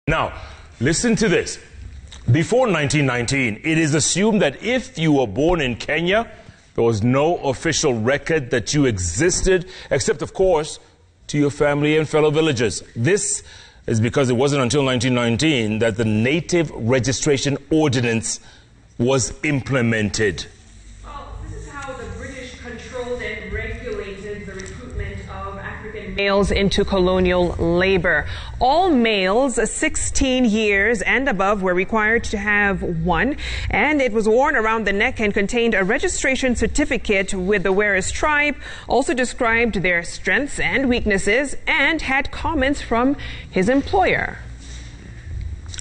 Now, listen to this. Before 1919, it is assumed that if you were born in Kenya, there was no official record that you existed, except, of course, to your family and fellow villagers. This is because it wasn't until 1919 that the Native Registration Ordinance was implemented. This is how the British controlled and regulated the recruitment of African males into colonial labor. All males 16 years and above were required to have one, and it was worn around the neck and contained a registration certificate with the wearer's tribe, also described their strengths and weaknesses, and had comments from his employer.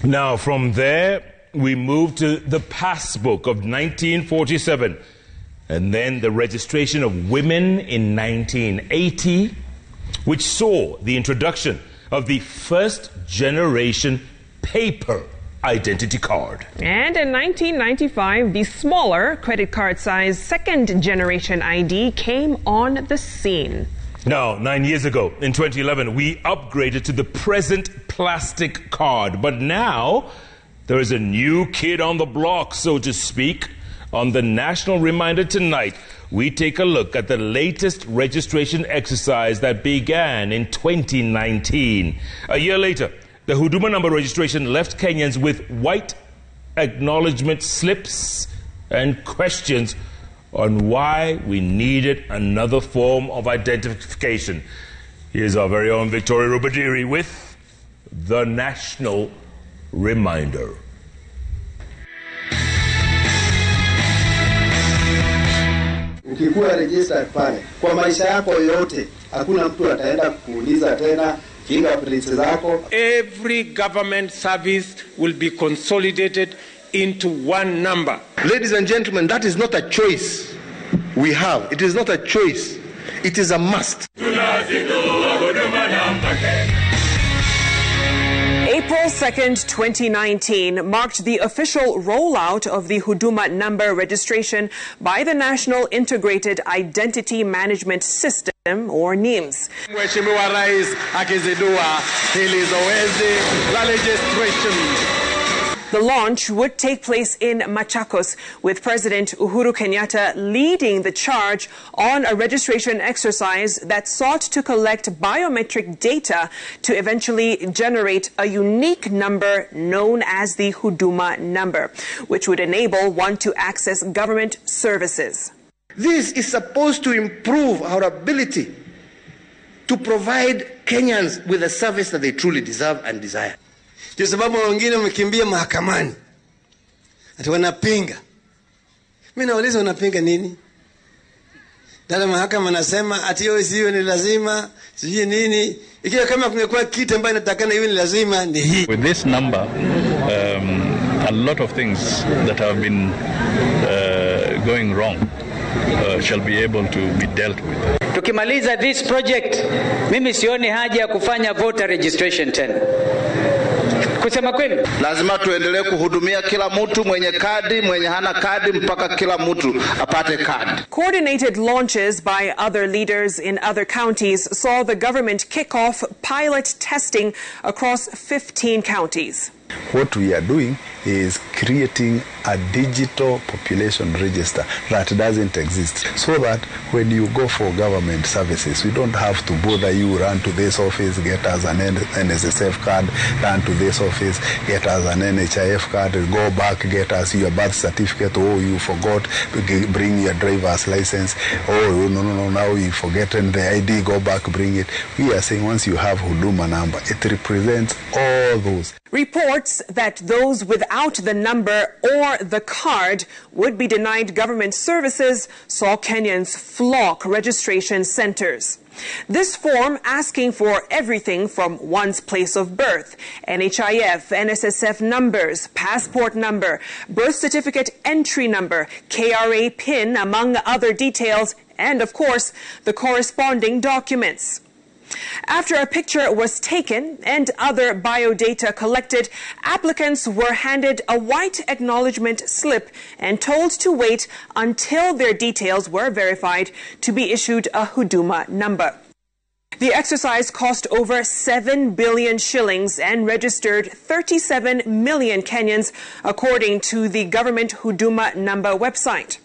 Now, from there, we moved to the Passbook of 1947, and then the registration of women in 1980, which saw the introduction of the first generation paper identity card. And in 1995, the smaller credit card size second generation ID came on the scene. Now, 9 years ago, in 2011, we upgraded to the present plastic card. But now, there is a new kid on the block, so to speak. On the National Reminder tonight, we take a look at the latest registration exercise that began in 2019. A year later, the Huduma Namba registration left Kenyans with white acknowledgement slips and questions on why we needed another form of identification. Here's our very own Victoria Rubadiri with the National Reminder. Ukikuwa registered pale kwa maisha yako yote, hakuna mtu ataenda kuuliza tena fingerprints zako. Every government service will be consolidated into one number. Ladies and gentlemen, that is not a choice we have. It is not a choice. It is a must. April 2nd, 2019 marked the official rollout of the Huduma Namba registration by the National Integrated Identity Management System, or NIMS. Mheshimiwa Rais akizindua hili zoezi la registration. The launch would take place in Machakos, with President Uhuru Kenyatta leading the charge on a registration exercise that sought to collect biometric data to eventually generate a unique number known as the Huduma Number, which would enable one to access government services. This is supposed to improve our ability to provide Kenyans with a service that they truly deserve and desire. Kwa sababu wengine wamekimbia mahakamani. Ati wanapinga. Mimi nauliza wanapinga nini? Dada mahakama anasema ati hiyo ni lazima, sijui nini. Ikiwa kama kungekuwa kitu ambacho inatakana hiyo ni lazima ni hii. With this number, a lot of things that have been going wrong shall be able to be dealt with. Tukimaliza this project, mimi sioni haja ya kufanya voter registration tena. Kusema kweli, lazima tuendelee kuhudumia kila mtu, mwenye kadi, mwenye hana kadi, mpaka kila mtu apate kadi. Coordinated launches by other leaders in other counties saw the government kick off pilot testing across 15 counties. What we are doing is creating a digital population register that doesn't exist, so that when you go for government services, we don't have to bother you, run to this office, get us an NSSF card, run to this office, get us an NHIF card, go back, get us your birth certificate, oh, you forgot, bring your driver's license, oh, no, now you forgotten the ID, go back, bring it. We are saying once you have Huduma Number, it represents all those. Reports that those without the number or the card would be denied government services saw Kenyans flock registration centers. This form asking for everything from one's place of birth, NHIF, NSSF numbers, passport number, birth certificate entry number, KRA PIN, among other details, and of course, the corresponding documents. After a picture was taken and other biodata collected, applicants were handed a white acknowledgement slip and told to wait until their details were verified to be issued a Huduma number. The exercise cost over 7 billion shillings and registered 37 million Kenyans, according to the government Huduma Namba website.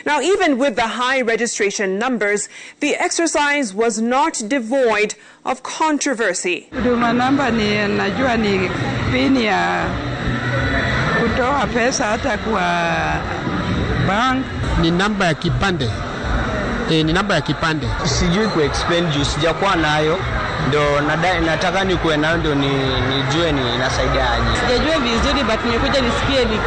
Now, even with the high registration numbers, the exercise was not devoid of controversy. Huduma Namba najua ni pini ya kutoa pesa hata kwa bank. Ni namba ya kipande. Ni namba ya kipande. Sijui kuexplain juu sijakuwa nayo. Ndo nataka nikuwe nayo ndo nijue ni inasaidia aje. Sijajua vizuri but nimekuja nisikie ni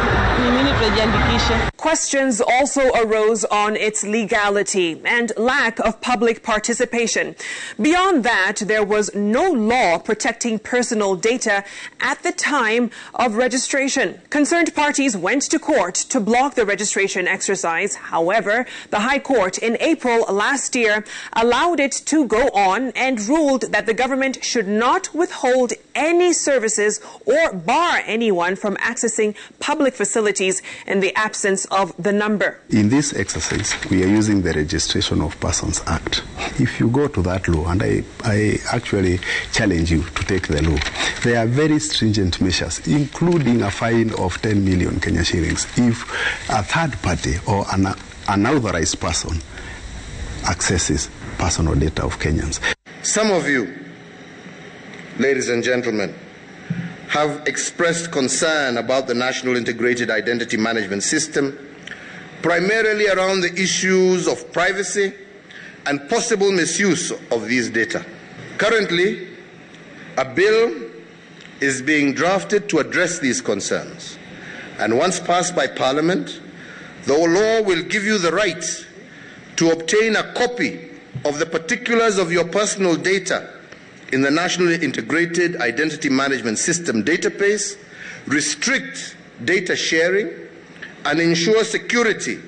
nini tujiandikisha. Questions also arose on its legality and lack of public participation. Beyond that, there was no law protecting personal data at the time of registration. Concerned parties went to court to block the registration exercise. However, the High Court in April last year allowed it to go on and ruled that the government should not withhold any services or bar anyone from accessing public facilities in the absence of the number. In this exercise, we are using the Registration of Persons Act. If you go to that law, and I actually challenge you to take the law, there are very stringent measures, including a fine of 10 million Kenya shillings if a third party or an unauthorized person accesses personal data of Kenyans. Some of you, ladies and gentlemen, have expressed concern about the National Integrated Identity Management System, primarily around the issues of privacy and possible misuse of these data. Currently, a bill is being drafted to address these concerns, and once passed by Parliament, the law will give you the right to obtain a copy of the particulars of your personal data in the National Integrated Identity Management System database, restrict data sharing, and ensure security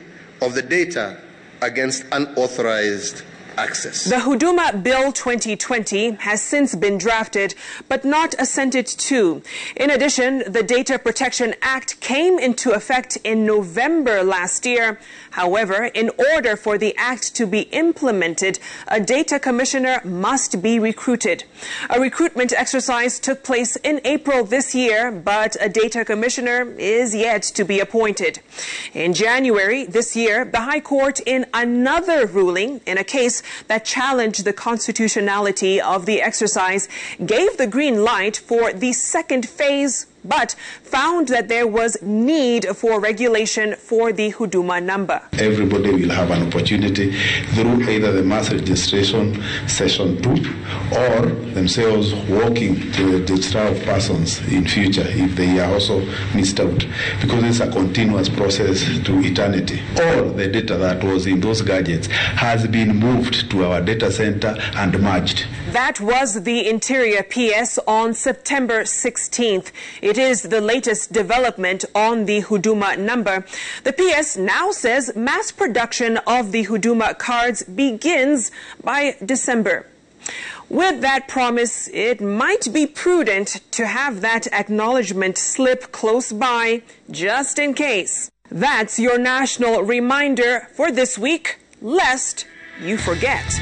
of the data against unauthorized access. The Huduma Bill 2020 has since been drafted, but not assented to. In addition, the Data Protection Act came into effect in November last year. However, in order for the act to be implemented, a data commissioner must be recruited. A recruitment exercise took place in April this year, but a data commissioner is yet to be appointed. In January this year, the High Court, in another ruling in a case that challenged the constitutionality of the exercise, gave the green light for the second phase, but found that there was need for regulation for the Huduma Namba. Everybody will have an opportunity through either the mass registration session 2 or themselves walking to the registrar of persons in future if they are also missed out, because it's a continuous process to eternity. All the data that was in those gadgets has been moved to our data center and merged. That was the Interior PS on September 16th. It is the latest development on the Huduma Namba. The PS now says mass production of the Huduma cards begins by December. With that promise, it might be prudent to have that acknowledgement slip close by, just in case. That's your national reminder for this week, lest you forget.